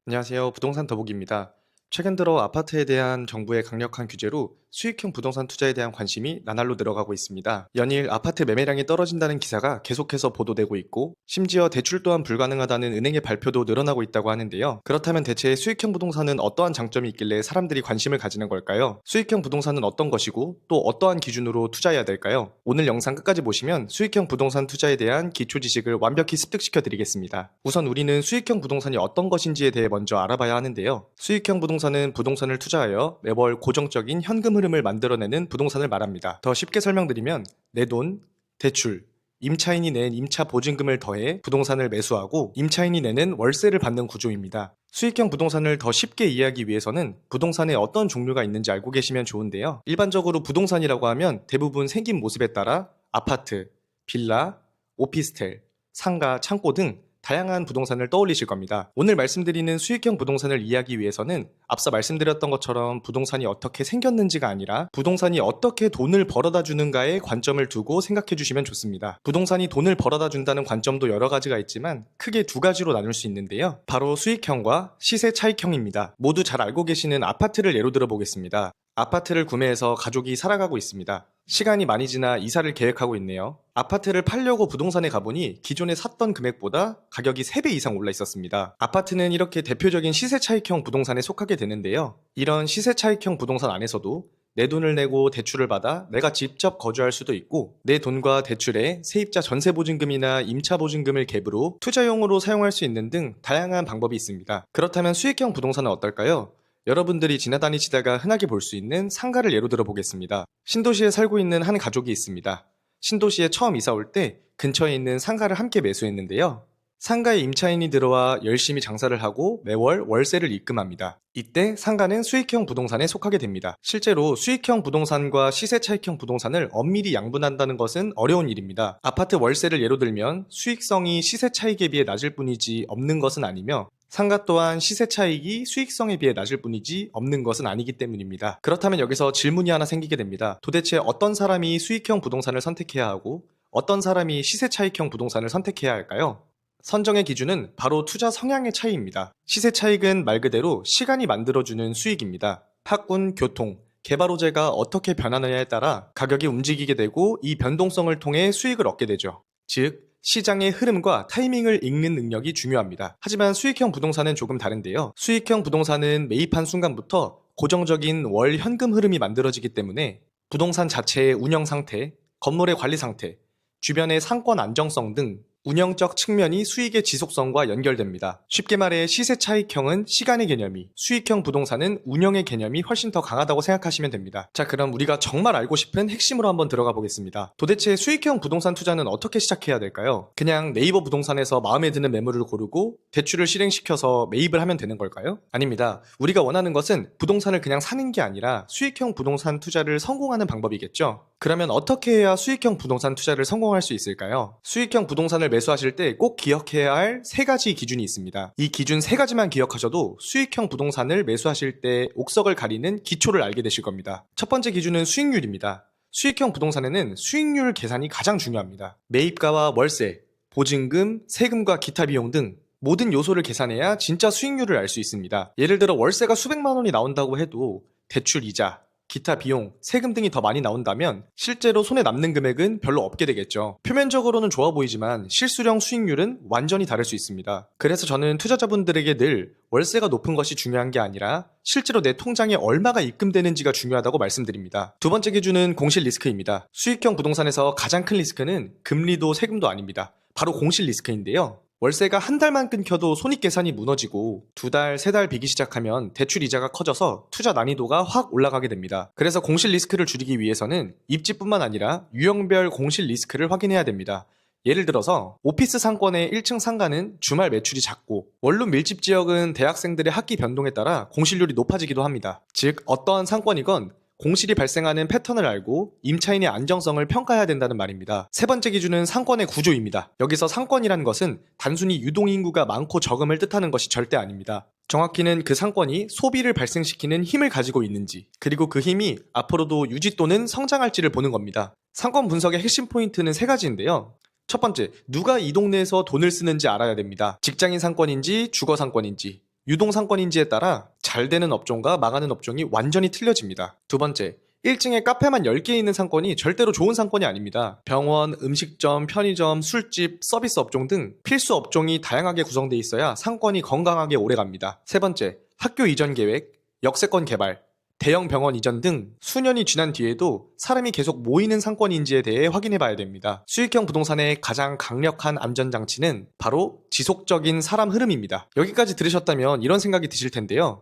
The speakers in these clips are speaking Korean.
안녕하세요. 부동산 더보기입니다. 최근 들어 아파트에 대한 정부의 강력한 규제로 수익형 부동산 투자에 대한 관심이 나날로 늘어가고 있습니다. 연일 아파트 매매량이 떨어진다는 기사가 계속해서 보도되고 있고, 심지어 대출 또한 불가능하다는 은행의 발표도 늘어나고 있다고 하는데요. 그렇다면 대체 수익형 부동산은 어떠한 장점이 있길래 사람들이 관심을 가지는 걸까요? 수익형 부동산은 어떤 것이고 또 어떠한 기준으로 투자해야 될까요? 오늘 영상 끝까지 보시면 수익형 부동산 투자에 대한 기초 지식을 완벽히 습득시켜 드리겠습니다. 우선 우리는 수익형 부동산이 어떤 것인지에 대해 먼저 알아봐야 하는데요. 수익형 부동산은 부동산을 투자하여 매월 고정적인 현금 흐름을 만들어내는 부동산을 말합니다. 더 쉽게 설명드리면 내 돈, 대출, 임차인이 낸 임차 보증금을 더해 부동산을 매수하고 임차인이 내는 월세를 받는 구조입니다. 수익형 부동산을 더 쉽게 이해하기 위해서는 부동산에 어떤 종류가 있는지 알고 계시면 좋은데요. 일반적으로 부동산이라고 하면 대부분 생긴 모습에 따라 아파트, 빌라, 오피스텔, 상가, 창고 등 다양한 부동산을 떠올리실 겁니다. 오늘 말씀드리는 수익형 부동산을 이해하기 위해서는 앞서 말씀드렸던 것처럼 부동산이 어떻게 생겼는지가 아니라 부동산이 어떻게 돈을 벌어다 주는가에 관점을 두고 생각해 주시면 좋습니다. 부동산이 돈을 벌어다 준다는 관점도 여러 가지가 있지만 크게 두 가지로 나눌 수 있는데요. 바로 수익형과 시세 차익형입니다. 모두 잘 알고 계시는 아파트를 예로 들어 보겠습니다. 아파트를 구매해서 가족이 살아가고 있습니다. 시간이 많이 지나 이사를 계획하고 있네요. 아파트를 팔려고 부동산에 가보니 기존에 샀던 금액보다 가격이 3배 이상 올라 있었습니다. 아파트는 이렇게 대표적인 시세 차익형 부동산에 속하게 되는데요. 이런 시세 차익형 부동산 안에서도 내 돈을 내고 대출을 받아 내가 직접 거주할 수도 있고, 내 돈과 대출에 세입자 전세보증금이나 임차보증금을 갭으로 투자용으로 사용할 수 있는 등 다양한 방법이 있습니다. 그렇다면 수익형 부동산은 어떨까요? 여러분들이 지나다니시다가 흔하게 볼 수 있는 상가를 예로 들어 보겠습니다. 신도시에 살고 있는 한 가족이 있습니다. 신도시에 처음 이사 올 때 근처에 있는 상가를 함께 매수했는데요. 상가에 임차인이 들어와 열심히 장사를 하고 매월 월세를 입금합니다. 이때 상가는 수익형 부동산에 속하게 됩니다. 실제로 수익형 부동산과 시세 차익형 부동산을 엄밀히 양분한다는 것은 어려운 일입니다. 아파트 월세를 예로 들면 수익성이 시세 차익에 비해 낮을 뿐이지 없는 것은 아니며, 상가 또한 시세 차익이 수익성에 비해 낮을 뿐이지 없는 것은 아니기 때문입니다. 그렇다면 여기서 질문이 하나 생기게 됩니다. 도대체 어떤 사람이 수익형 부동산을 선택해야 하고 어떤 사람이 시세 차익형 부동산을 선택해야 할까요? 선정의 기준은 바로 투자 성향의 차이입니다. 시세 차익은 말 그대로 시간이 만들어주는 수익입니다. 학군, 교통, 개발 호재가 어떻게 변하느냐에 따라 가격이 움직이게 되고 이 변동성을 통해 수익을 얻게 되죠. 즉, 시장의 흐름과 타이밍을 읽는 능력이 중요합니다. 하지만 수익형 부동산은 조금 다른데요. 수익형 부동산은 매입한 순간부터 고정적인 월 현금 흐름이 만들어지기 때문에 부동산 자체의 운영 상태, 건물의 관리 상태, 주변의 상권 안정성 등 운영적 측면이 수익의 지속성과 연결됩니다. 쉽게 말해 시세 차익형은 시간의 개념이, 수익형 부동산은 운영의 개념이 훨씬 더 강하다고 생각하시면 됩니다. 자, 그럼 우리가 정말 알고 싶은 핵심으로 한번 들어가 보겠습니다. 도대체 수익형 부동산 투자는 어떻게 시작해야 될까요? 그냥 네이버 부동산에서 마음에 드는 매물을 고르고 대출을 실행시켜서 매입을 하면 되는 걸까요? 아닙니다. 우리가 원하는 것은 부동산을 그냥 사는 게 아니라 수익형 부동산 투자를 성공하는 방법이겠죠? 그러면 어떻게 해야 수익형 부동산 투자를 성공할 수 있을까요? 수익형 부동산을 매수하실 때 꼭 기억해야 할 3가지 기준이 있습니다. 이 기준 3가지만 기억하셔도 수익형 부동산을 매수하실 때 옥석을 가리는 기초를 알게 되실 겁니다. 첫 번째 기준은 수익률입니다. 수익형 부동산에는 수익률 계산이 가장 중요합니다. 매입가와 월세, 보증금, 세금과 기타 비용 등 모든 요소를 계산해야 진짜 수익률을 알 수 있습니다. 예를 들어 월세가 수백만 원이 나온다고 해도 대출 이자, 기타 비용, 세금 등이 더 많이 나온다면 실제로 손에 남는 금액은 별로 없게 되겠죠. 표면적으로는 좋아 보이지만 실수령 수익률은 완전히 다를 수 있습니다. 그래서 저는 투자자분들에게 늘 월세가 높은 것이 중요한 게 아니라 실제로 내 통장에 얼마가 입금되는지가 중요하다고 말씀드립니다. 두 번째 기준은 공실 리스크입니다. 수익형 부동산에서 가장 큰 리스크는 금리도 세금도 아닙니다. 바로 공실 리스크인데요. 월세가 한 달만 끊겨도 손익계산이 무너지고 2달, 3달 비기 시작하면 대출 이자가 커져서 투자 난이도가 확 올라가게 됩니다. 그래서 공실 리스크를 줄이기 위해서는 입지뿐만 아니라 유형별 공실 리스크를 확인해야 됩니다. 예를 들어서 오피스 상권의 1층 상가는 주말 매출이 작고 원룸 밀집 지역은 대학생들의 학기 변동에 따라 공실률이 높아지기도 합니다. 즉 어떠한 상권이건 공실이 발생하는 패턴을 알고 임차인의 안정성을 평가해야 된다는 말입니다. 세 번째 기준은 상권의 구조입니다. 여기서 상권이라는 것은 단순히 유동인구가 많고 적음을 뜻하는 것이 절대 아닙니다. 정확히는 그 상권이 소비를 발생시키는 힘을 가지고 있는지, 그리고 그 힘이 앞으로도 유지 또는 성장할지를 보는 겁니다. 상권 분석의 핵심 포인트는 3가지인데요. 첫 번째, 누가 이 동네에서 돈을 쓰는지 알아야 됩니다. 직장인 상권인지 주거 상권인지, 유동상권인지에 따라 잘 되는 업종과 망하는 업종이 완전히 틀려집니다. 두 번째, 1층에 카페만 10개 있는 상권이 절대로 좋은 상권이 아닙니다. 병원, 음식점, 편의점, 술집, 서비스 업종 등 필수 업종이 다양하게 구성되어 있어야 상권이 건강하게 오래갑니다. 세 번째, 학교 이전 계획, 역세권 개발, 대형 병원 이전 등 수년이 지난 뒤에도 사람이 계속 모이는 상권인지에 대해 확인해 봐야 됩니다. 수익형 부동산의 가장 강력한 안전장치는 바로 지속적인 사람 흐름입니다. 여기까지 들으셨다면 이런 생각이 드실 텐데요.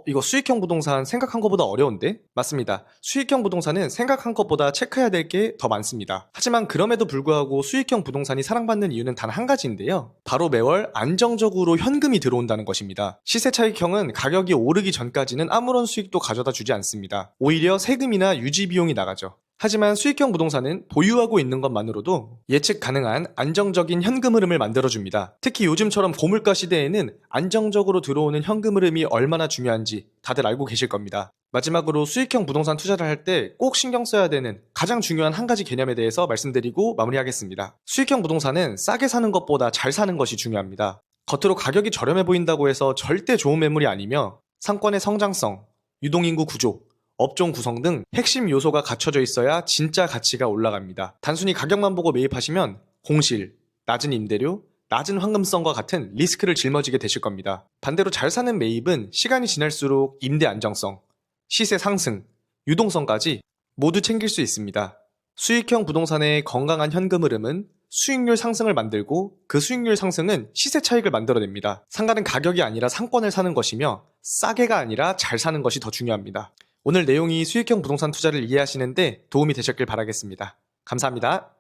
이거 수익형 부동산 생각한 것보다 어려운데? 맞습니다. 수익형 부동산은 생각한 것보다 체크해야 될 게 더 많습니다. 하지만 그럼에도 불구하고 수익형 부동산이 사랑받는 이유는 단 한 가지인데요. 바로 매월 안정적으로 현금이 들어온다는 것입니다. 시세 차익형은 가격이 오르기 전까지는 아무런 수익도 가져다 주지 않습니다. 오히려 세금이나 유지 비용이 나가죠. 하지만 수익형 부동산은 보유하고 있는 것만으로도 예측 가능한 안정적인 현금 흐름을 만들어줍니다. 특히 요즘처럼 고물가 시대에는 안정적으로 들어오는 현금 흐름이 얼마나 중요한지 다들 알고 계실 겁니다. 마지막으로 수익형 부동산 투자를 할 때 꼭 신경 써야 되는 가장 중요한 한 가지 개념에 대해서 말씀드리고 마무리하겠습니다. 수익형 부동산은 싸게 사는 것보다 잘 사는 것이 중요합니다. 겉으로 가격이 저렴해 보인다고 해서 절대 좋은 매물이 아니며 상권의 성장성, 유동인구 구조, 업종 구성 등 핵심 요소가 갖춰져 있어야 진짜 가치가 올라갑니다. 단순히 가격만 보고 매입하시면 공실, 낮은 임대료, 낮은 황금성과 같은 리스크를 짊어지게 되실 겁니다. 반대로 잘 사는 매입은 시간이 지날수록 임대 안정성, 시세 상승, 유동성까지 모두 챙길 수 있습니다. 수익형 부동산의 건강한 현금 흐름은 수익률 상승을 만들고 그 수익률 상승은 시세 차익을 만들어냅니다. 상가는 가격이 아니라 상권을 사는 것이며 싸게가 아니라 잘 사는 것이 더 중요합니다. 오늘 내용이 수익형 부동산 투자를 이해하시는데 도움이 되셨길 바라겠습니다. 감사합니다.